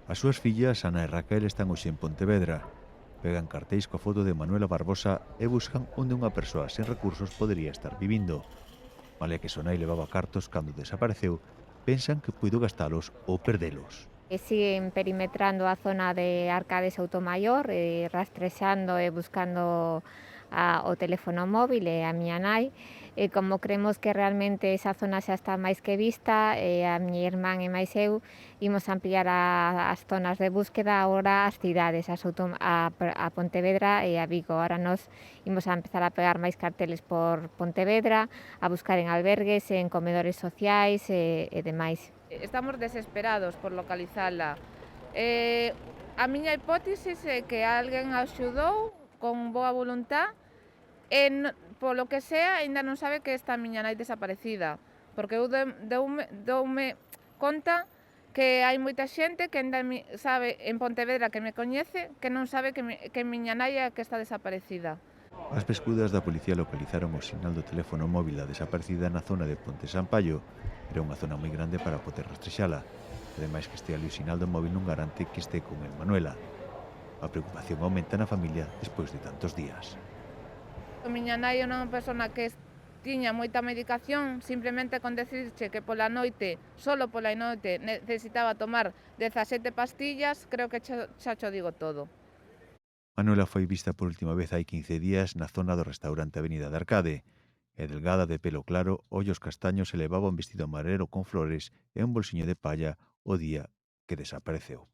As súas fillas, Ana e Raquel, están hoxe en Pontevedra. Pegan cartéis coa foto de Manuela Barbosa e buscan onde unha persoa sen recursos podería estar vivindo. Malia que Sonai levaba cartos cando desapareceu, pensan que puido gastalos ou perdelos. Siguen perimetrando a zona de Arcade Soutomaior, rastrexando e buscando o teléfono móvil e a miña nai. E como cremos que realmente esa zona xa está máis que vista, a miña irmán e máis eu imos ampliar as zonas de búsqueda agora ás cidades, a Pontevedra e a Vigo. Ahora nos imos a empezar a pegar máis carteles por Pontevedra, a buscar en albergues, en comedores sociais e demais. Estamos desesperados por localizala. A miña hipótesis é que alguén a axudou con boa voluntad e polo que sea aínda non sabe que está a miña nai desaparecida, porque eu doume conta que hai moita xente que aínda sabe en Pontevedra que me coñece que non sabe que miña nai é a que está desaparecida. As pescudas da policía localizaron o sinal do teléfono móvil da desaparecida na zona de Ponte Sampaio. Era unha zona moi grande para poder rastrexala. Ademais que este ali o sinal do móvil non garante que este con el Manuela. A preocupación aumenta na familia despois de tantos días. A miña nai é unha persona que tiña moita medicación, simplemente con decirche que pola noite, solo pola noite, necesitaba tomar 17 pastillas, creo que xa cho digo todo. Manuela foi vista por última vez hai 15 días na zona do restaurante Avenida de Arcade. É delgada, de pelo claro, ollos castaños e levaba un vestido amarelo con flores e un bolsiño de palla o día que desapareceu.